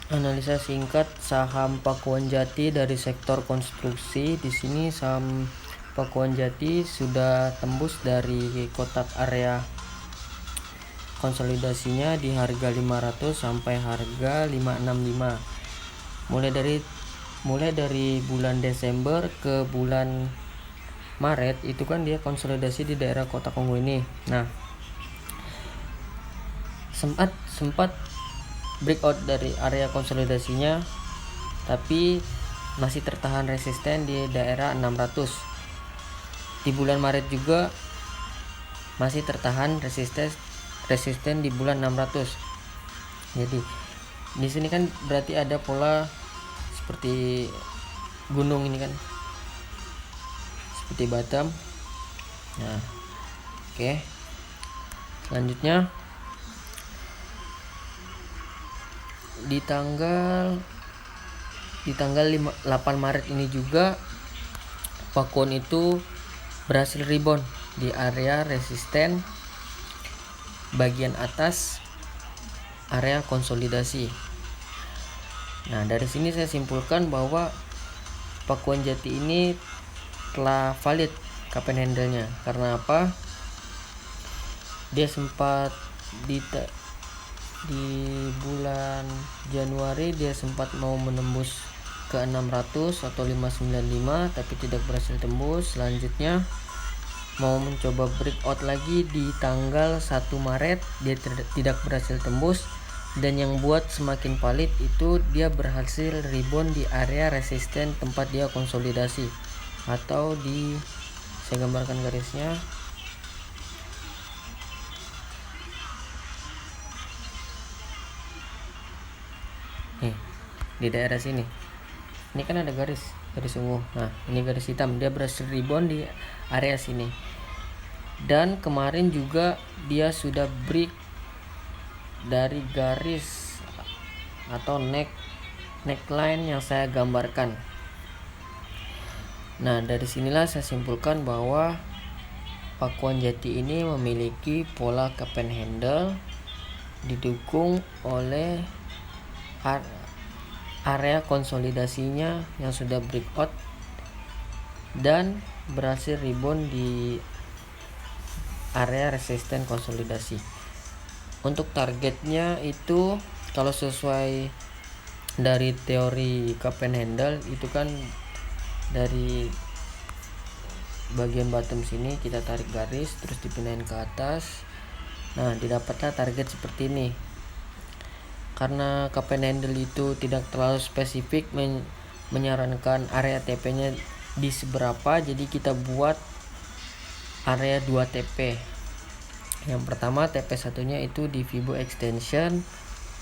Analisa singkat saham Pakuan Jati dari sektor konstruksi. Di sini saham Pakuan Jati sudah tembus dari kotak area konsolidasinya di harga 500 sampai harga 565. Mulai dari bulan Desember ke bulan Maret itu kan dia konsolidasi di daerah kotak ungu ini. Nah, sempat breakout dari area konsolidasinya, tapi masih tertahan resisten di daerah 600. Di bulan Maret juga masih tertahan resisten di bulan 600. Jadi di sini kan berarti ada pola seperti gunung ini kan, seperti Batam. Nah, oke. Selanjutnya di tanggal 8 Maret ini juga Pakuan itu berhasil rebound di area resisten bagian atas area konsolidasi. Nah, dari sini saya simpulkan bahwa Pakuan Jati ini telah valid kapan handle-nya. Karena apa? Dia sempat di bulan Januari dia sempat mau menembus ke 600 atau 595 tapi tidak berhasil tembus. Selanjutnya mau mencoba breakout lagi di tanggal 1 Maret, dia tidak berhasil tembus, dan yang buat semakin valid itu dia berhasil rebound di area resisten tempat dia konsolidasi, atau saya gambarkan garisnya. Nih, di daerah sini. Ini kan ada garis ungu. Nah, ini garis hitam. Dia berhasil rebound di area sini. Dan kemarin juga dia sudah break dari garis atau neckline yang saya gambarkan. Nah, dari sinilah saya simpulkan bahwa Pakuan Jati ini memiliki pola cup and handle didukung oleh area konsolidasinya yang sudah breakout dan berhasil rebound di area resisten konsolidasi. Untuk targetnya itu kalau sesuai dari teori cup and handle itu kan dari bagian bottom sini kita tarik garis terus dipindahin ke atas. Nah, didapatlah target seperti ini. Karena cup and handle itu tidak terlalu spesifik menyarankan area TP-nya di seberapa, jadi kita buat area 2 TP. Yang pertama TP satunya itu di Fibo Extension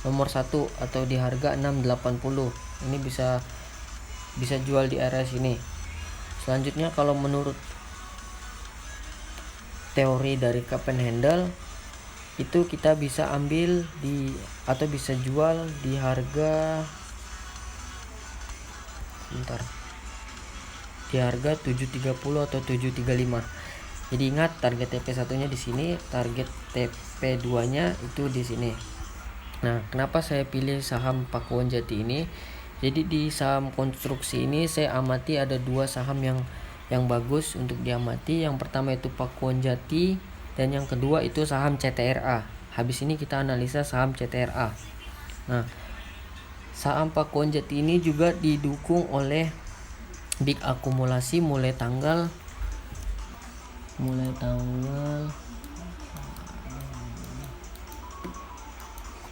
nomor 1 atau di harga 680. Ini bisa jual di area sini. Selanjutnya kalau menurut teori dari cup and handle itu kita bisa ambil atau bisa jual di harga di harga 730 atau 735. Jadi ingat target TP satunya di sini, target TP 2-nya itu di sini. Nah, kenapa saya pilih saham Pakuan Jati ini? Jadi di saham konstruksi ini saya amati ada 2 saham yang bagus untuk diamati. Yang pertama itu Pakuan Jati dan yang kedua itu saham CTRA. Habis ini kita analisa saham CTRA. Nah, saham Pakuan Jati ini juga didukung oleh big akumulasi mulai tanggal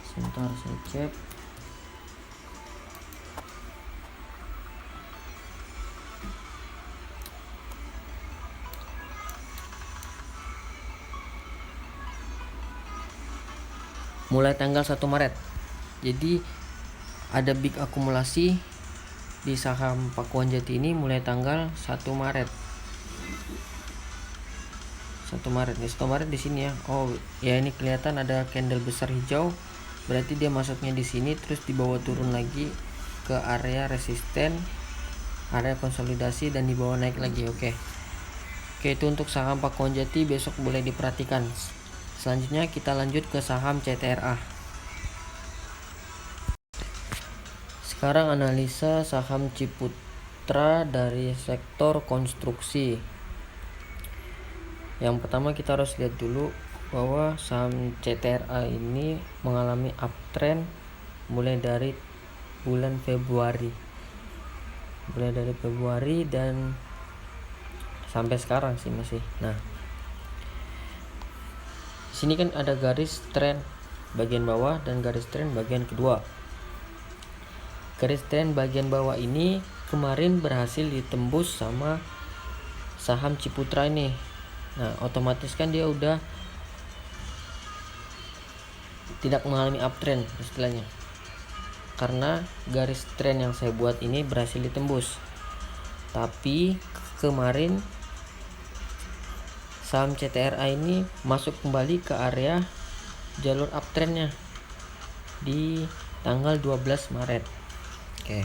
sebentar saya cek. Mulai tanggal 1 Maret. Jadi ada big akumulasi di saham Pakuan Jati ini mulai tanggal 1 Maret. 1 Maret nih, 1 Maret di sini ya. Oh, ya ini kelihatan ada candle besar hijau. Berarti dia masuknya di sini terus dibawa turun lagi ke area resisten, area konsolidasi dan dibawa naik lagi. Oke, itu untuk saham Pakuan Jati besok boleh diperhatikan. Selanjutnya kita lanjut ke saham CTRA. Sekarang analisa saham Ciputra dari sektor konstruksi. Yang pertama kita harus lihat dulu bahwa saham CTRA ini mengalami uptrend mulai dari bulan Februari. Dan sampai sekarang sih masih. Nah, sini kan ada garis trend bagian bawah dan garis trend bagian kedua. Garis trend bagian bawah ini kemarin berhasil ditembus sama saham Ciputra ini. Nah, otomatis kan dia udah tidak mengalami uptrend istilahnya, karena garis trend yang saya buat ini berhasil ditembus. Tapi kemarin saham CTRA ini masuk kembali ke area jalur uptrendnya di tanggal 12 Maret. Oke.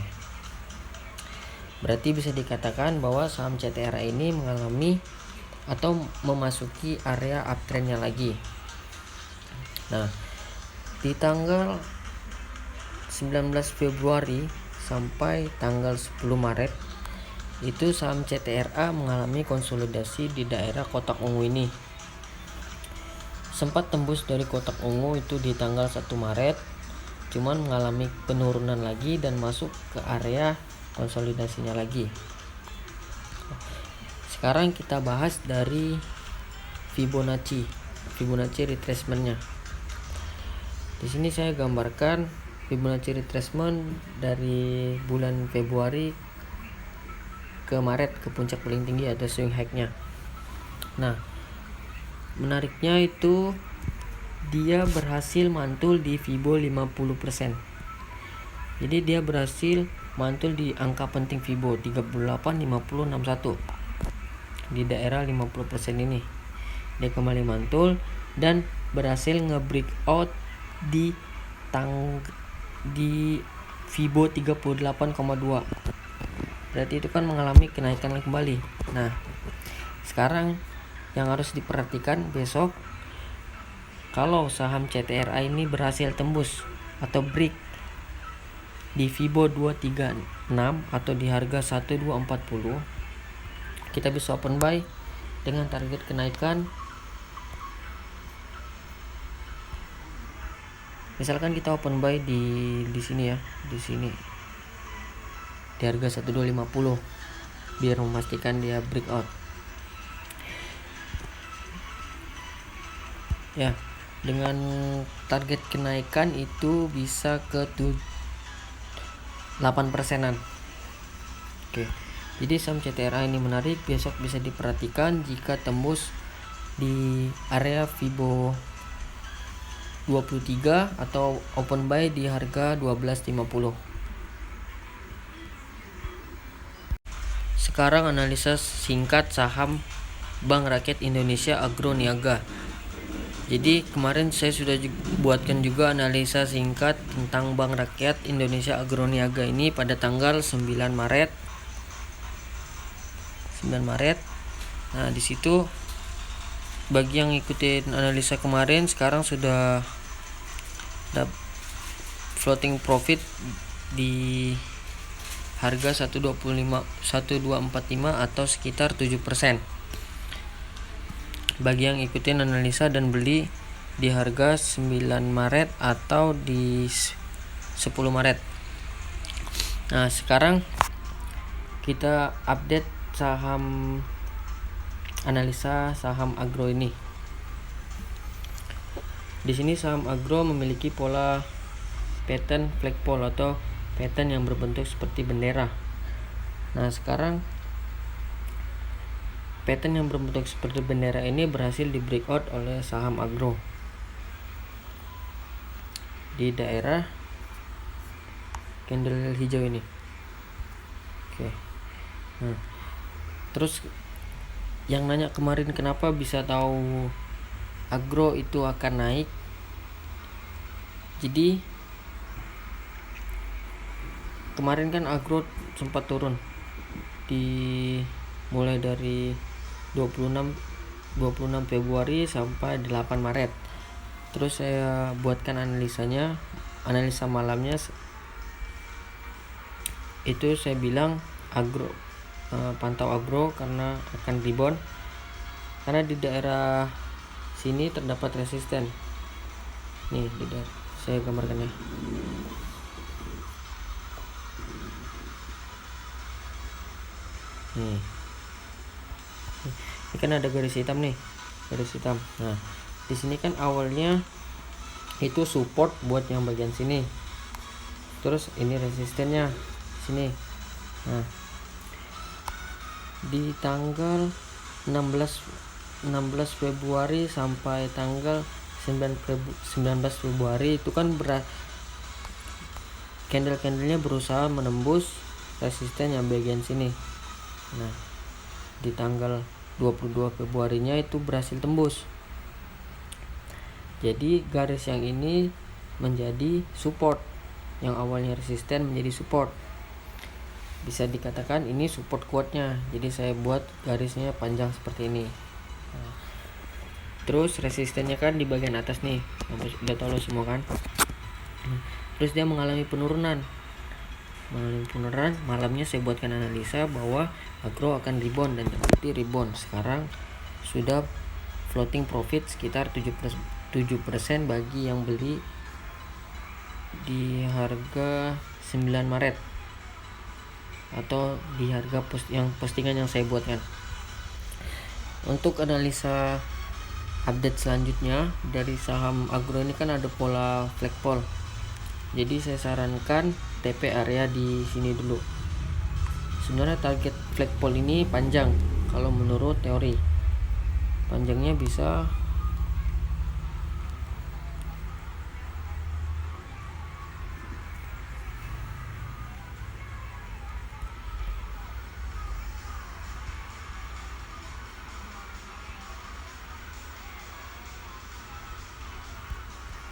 Berarti bisa dikatakan bahwa saham CTRA ini mengalami atau memasuki area uptrendnya lagi. Nah, di tanggal 19 Februari sampai tanggal 10 Maret itu saham CTRA mengalami konsolidasi di daerah kotak ungu ini. Sempat tembus dari kotak ungu itu di tanggal 1 Maret, cuman mengalami penurunan lagi dan masuk ke area konsolidasinya lagi. Sekarang kita bahas dari Fibonacci retracement-nya. Di sini saya gambarkan Fibonacci retracement dari bulan Februari ke Maret ke puncak paling tinggi atau swing high-nya. Nah, menariknya itu dia berhasil mantul di Fibo 50%. Jadi dia berhasil mantul di angka penting Fibo 38, 50, 61. Di daerah 50% ini dia kembali mantul dan berhasil nge-breakout di Fibo 38,2. Berarti itu kan mengalami kenaikan kembali. Nah, sekarang yang harus diperhatikan besok, kalau saham CTRA ini berhasil tembus atau break di Fibo 236 atau di harga 1240, kita bisa open buy dengan target kenaikan. Misalkan kita open buy di sini ya, di sini di harga 1250 biar memastikan dia breakout. Ya, dengan target kenaikan itu bisa ke 8%-an. Oke. Jadi saham CTRA ini menarik, besok bisa diperhatikan jika tembus di area Fibo 23 atau open buy di harga 1250. Sekarang analisa singkat saham Bank Rakyat Indonesia Agro Niaga. Jadi kemarin saya sudah buatkan juga analisa singkat tentang Bank Rakyat Indonesia Agro Niaga ini pada tanggal 9 Maret. Nah, di situ bagi yang ikutin analisa kemarin sekarang sudah ada floating profit di harga 1245 atau sekitar 7%. Bagi yang ikutin analisa dan beli di harga 9 Maret atau di 10 Maret. Nah, sekarang kita update analisa saham agro ini. Di sini saham agro memiliki pola pattern flagpole atau pattern yang berbentuk seperti bendera. Nah, sekarang pattern yang berbentuk seperti bendera ini berhasil di breakout oleh saham agro di daerah candle hijau ini. Oke. Nah, terus yang nanya kemarin kenapa bisa tahu agro itu akan naik. Jadi kemarin kan agro sempat turun mulai dari 26 Februari sampai 8 Maret. Terus saya buatkan analisa malamnya itu saya bilang agro, pantau agro karena akan rebound, karena di daerah sini terdapat resisten. Nih saya gambarkan ya. Nih, ini kan ada garis hitam nih, garis hitam. Nah, di sini kan awalnya itu support buat yang bagian sini, terus ini resistennya sini. Nah, di tanggal 16 Februari sampai tanggal 19 Februari itu kan candle-candlenya berusaha menembus resisten yang bagian sini. Nah, di tanggal 22 Februarinya itu berhasil tembus. Jadi garis yang ini menjadi support, yang awalnya resisten menjadi support. Bisa dikatakan ini support kuatnya. Jadi saya buat garisnya panjang seperti ini. Nah, terus resistennya kan di bagian atas nih, udah tahu semua kan. Terus dia mengalami penurunan. Malamnya saya buatkan analisa bahwa agro akan rebound, dan terbukti rebound. Sekarang sudah floating profit sekitar 7% bagi yang beli di harga 9 Maret atau di harga postingan yang saya buatkan. Untuk analisa update selanjutnya dari saham agro ini kan ada pola flagpole. Jadi saya sarankan TP area di sini dulu. Sebenarnya target flagpole ini panjang kalau menurut teori. Panjangnya bisa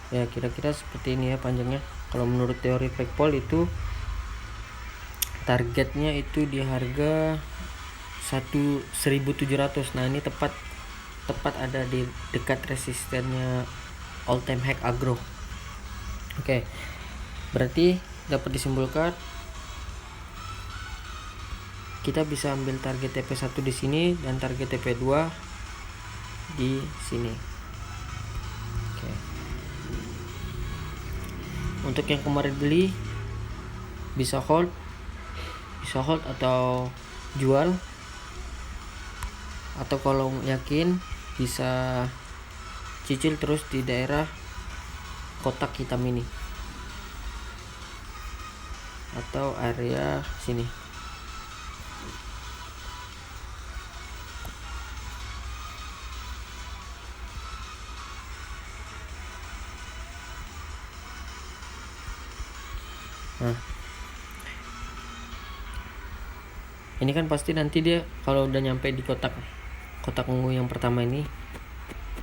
ya kira-kira seperti ini ya panjangnya. Kalau menurut teori flagpole itu targetnya itu di harga 1.700. Nah, ini tepat ada di dekat resistennya all time high agro. Oke. Berarti dapat disimpulkan kita bisa ambil target TP1 di sini dan target TP2 di sini. Oke. Untuk yang kemarin beli bisa hold atau jual, atau kalau yakin bisa cicil terus di daerah kotak hitam ini atau area sini. Nah, ini kan pasti nanti dia kalau udah nyampe di kotak ungu yang pertama ini,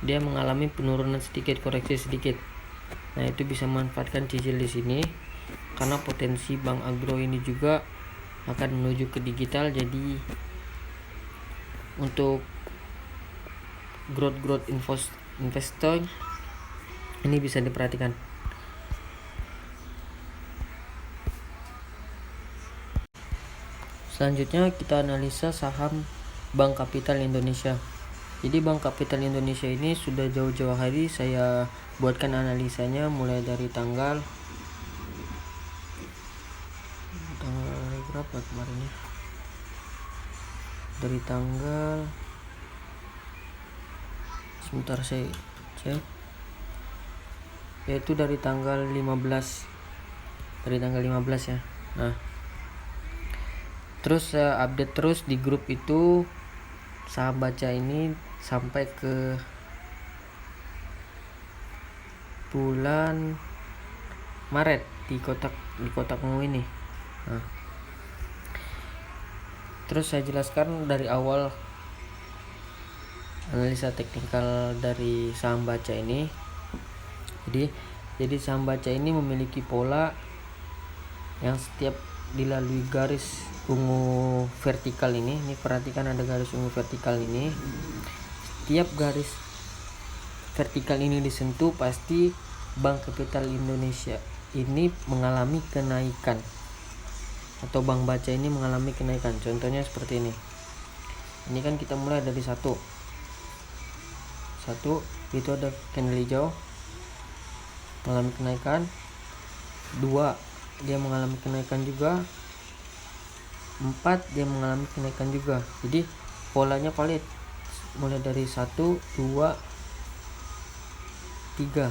dia mengalami penurunan sedikit, koreksi sedikit. Nah, itu bisa manfaatkan cicil di sini karena potensi bank agro ini juga akan menuju ke digital. Jadi untuk growth investor ini bisa diperhatikan. Selanjutnya kita analisa saham Bank Kapital Indonesia. Jadi Bank Kapital Indonesia ini sudah jauh-jauh hari saya buatkan analisanya, mulai dari tanggal berapa kemarin ya? Dari tanggal, sebentar saya cek, yaitu dari tanggal 15 ya. Nah, terus saya update terus di grup itu saham baca ini sampai ke bulan Maret di kotak ungu ini. Nah, terus saya jelaskan dari awal analisa teknikal dari saham baca ini. Jadi saham baca ini memiliki pola yang setiap dilalui garis ungu vertikal ini perhatikan ada garis ungu vertikal ini. Setiap garis vertikal ini disentuh, pasti Bank Kapital Indonesia ini mengalami kenaikan. atau bank baca ini mengalami kenaikan. Contohnya seperti ini. Ini kan kita mulai dari satu itu ada candle hijau mengalami kenaikan, 2 dia mengalami kenaikan juga, 4 dia mengalami kenaikan juga. Jadi polanya valid mulai dari 1, 2, 3.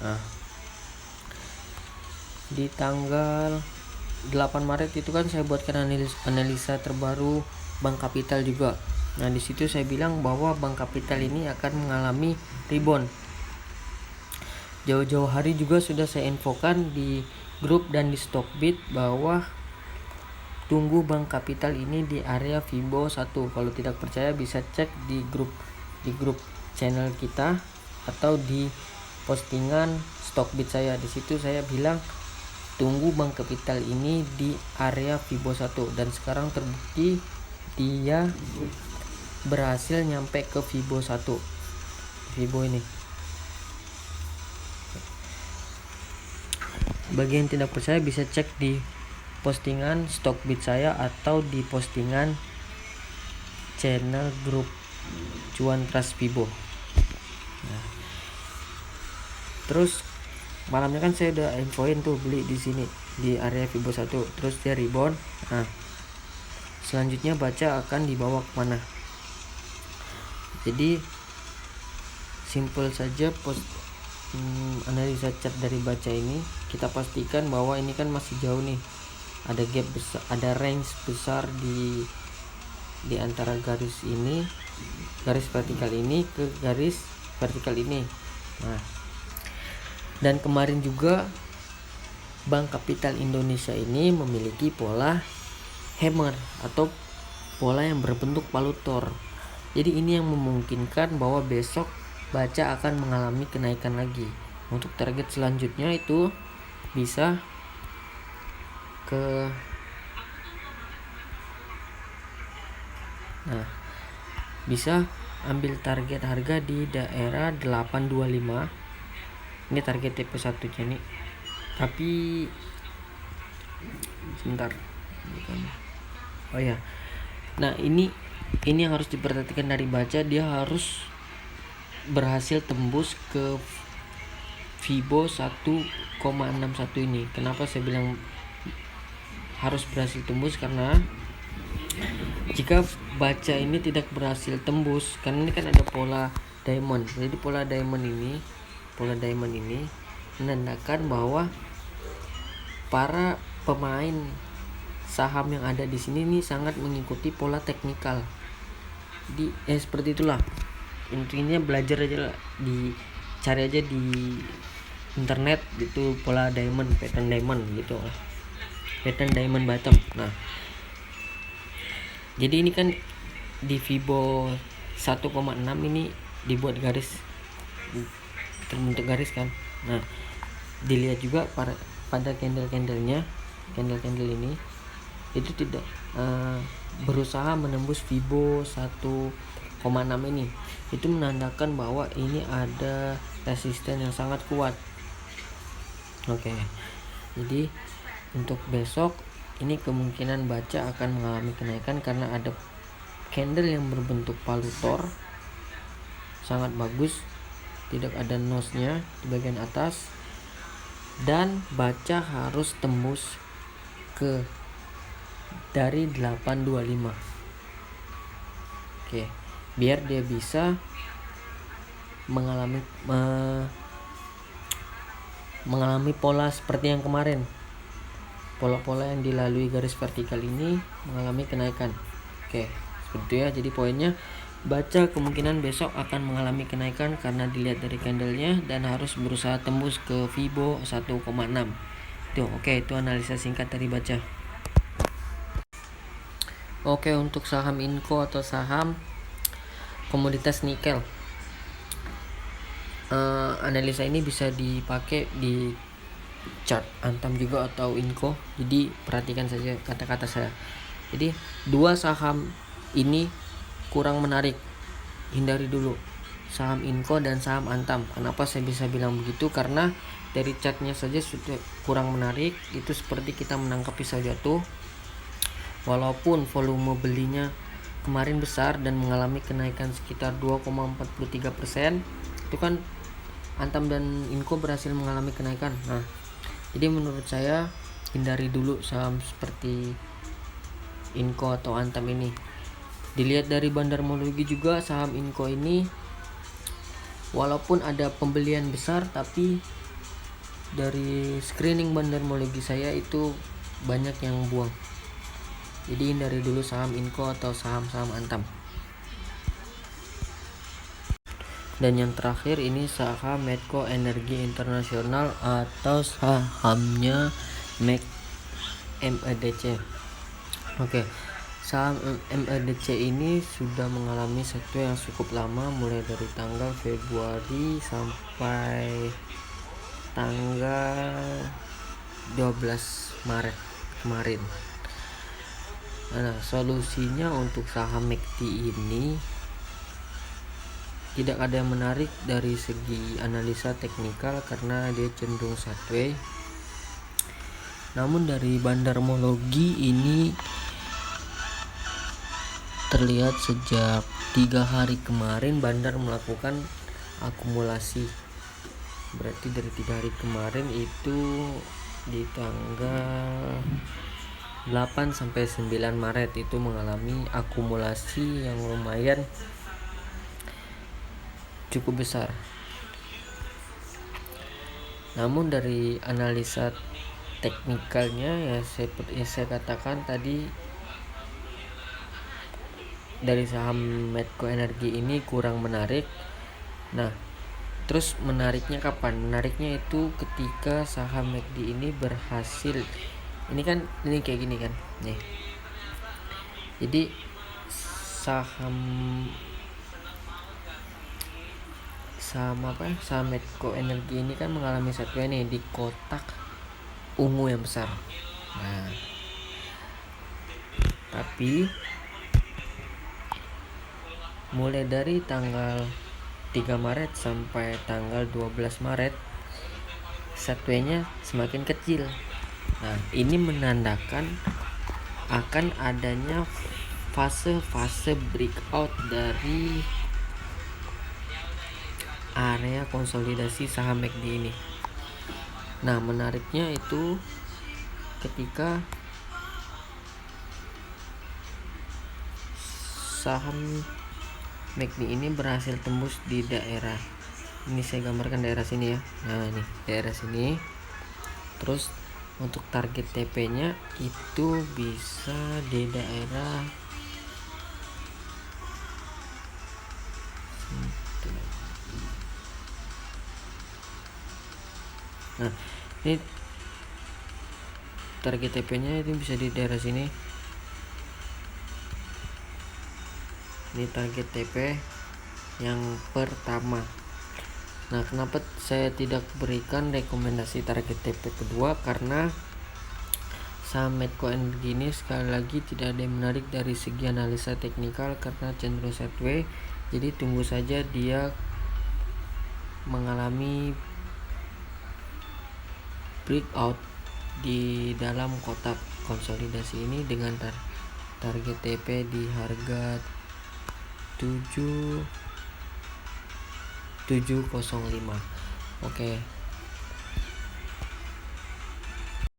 Nah, di tanggal 8 Maret itu kan saya buatkan analisa terbaru Bank Kapital juga. Nah, di situ saya bilang bahwa Bank Kapital ini akan mengalami rebound. Jauh-jauh hari juga sudah saya infokan di grup dan di Stockbit bahwa tunggu Bank Kapital ini di area Fibo 1. Kalau tidak percaya bisa cek di grup channel kita atau di postingan Stockbit saya. Di situ saya bilang tunggu Bank Kapital ini di area Fibo 1, dan sekarang terbukti dia berhasil nyampe ke Fibo 1. Fibo ini. Bagi yang tidak percaya bisa cek di postingan Stockbit saya atau di postingan channel grup Cuan Trust Fibo. Nah, terus malamnya kan saya udah infoin tuh beli di sini di area Fibo 1, terus dia rebound. Nah, selanjutnya baca akan dibawa kemana? Jadi simple saja analisa chart dari baca ini, kita pastikan bahwa ini kan masih jauh nih, ada gap besar, ada range besar di antara garis ini, garis vertikal ini ke garis vertikal ini. Nah, dan kemarin juga Bank Kapital Indonesia ini memiliki pola hammer atau pola yang berbentuk palutor. Jadi ini yang memungkinkan bahwa besok baca akan mengalami kenaikan lagi. Untuk target selanjutnya itu bisa bisa ambil target harga di daerah 825. Ini target tipe 1 nya nih. Tapi sebentar. Oh ya. Nah, ini yang harus diperhatikan dari baca, dia harus berhasil tembus ke Fibo 1,61 ini. Kenapa saya bilang harus berhasil tembus? Karena jika baca ini tidak berhasil tembus, karena ini kan ada pola diamond. Jadi pola diamond ini menandakan bahwa para pemain saham yang ada di sini nih sangat mengikuti pola teknikal. Di seperti itulah. Intinya belajar aja lah, cari aja di internet itu pola diamond, pattern diamond gitu. Pattern diamond bottom. Nah, jadi ini kan di Fibo 1,6 ini dibuat garis, terbentuk garis kan. Nah, dilihat juga pada candle ini itu tidak berusaha menembus Fibo 1,6 ini. Itu menandakan bahwa ini ada resisten yang sangat kuat. Oke. Jadi untuk besok ini kemungkinan baca akan mengalami kenaikan karena ada candle yang berbentuk palutor sangat bagus, tidak ada nose-nya di bagian atas, dan baca harus tembus ke dari 825. Oke, biar dia bisa mengalami pola seperti yang kemarin. Pola-pola yang dilalui garis vertikal ini mengalami kenaikan. Oke, seperti itu ya. Jadi poinnya, baca kemungkinan besok akan mengalami kenaikan karena dilihat dari candlenya, dan harus berusaha tembus ke Fibo 1,6. Itu analisa singkat dari baca. Oke, untuk saham Inco atau saham komoditas nikel, analisa ini bisa dipakai di chart Antam juga atau Inco. Jadi perhatikan saja kata-kata saya. Jadi dua saham ini kurang menarik, hindari dulu saham Inco dan saham Antam. Kenapa saya bisa bilang begitu? Karena dari chartnya saja sudah kurang menarik. Itu seperti kita menangkap pisau jatuh. Walaupun volume belinya kemarin besar dan mengalami kenaikan sekitar 2,43%, itu kan Antam dan Inco berhasil mengalami kenaikan. Nah, jadi menurut saya hindari dulu saham seperti Inco atau Antam ini. Dilihat dari bandarmologi juga, saham Inco ini walaupun ada pembelian besar, tapi dari screening bandarmologi saya itu banyak yang buang. Jadi hindari dulu saham Inco atau saham-saham Antam. Dan yang terakhir ini saham Medco Energi Internasional atau sahamnya MEDC. Oke, saham MEDC ini sudah mengalami setway yang cukup lama, mulai dari tanggal Februari sampai tanggal 12 Maret kemarin. Nah, solusinya untuk saham MECT ini tidak ada yang menarik dari segi analisa teknikal karena dia cenderung sideways. Namun dari bandarmologi ini terlihat sejak 3 hari kemarin Bandar melakukan akumulasi. Berarti dari 3 hari kemarin itu di tanggal 8 sampai 9 Maret itu mengalami akumulasi yang lumayan cukup besar. Namun dari analisa teknikalnya ya seperti saya katakan tadi, dari saham Medco Energi ini kurang menarik. Nah, terus menariknya kapan? Menariknya itu ketika saham MACD ini berhasil. Ini kayak gini kan. Nih. Jadi saham Medco Energi ini kan mengalami sideways nih di kotak ungu yang besar. Nah, tapi mulai dari tanggal 3 Maret sampai tanggal 12 Maret sideways-nya semakin kecil. Nah, ini menandakan akan adanya fase-fase breakout dari area konsolidasi saham MACD ini. Nah, menariknya itu ketika saham MACD ini berhasil tembus di daerah ini, saya gambarkan daerah sini ya. Nah, ini daerah sini. Terus untuk target TP nya itu bisa di daerah nah, ini target TP nya itu bisa di daerah sini. Ini target TP yang pertama. Nah, kenapa saya tidak berikan rekomendasi target TP kedua? Karena saham Medco Energi ini sekali lagi tidak ada yang menarik dari segi analisa teknikal karena cenderung sideways. Jadi tunggu saja dia mengalami breakout di dalam kotak konsolidasi ini dengan target TP di harga 705. Oke.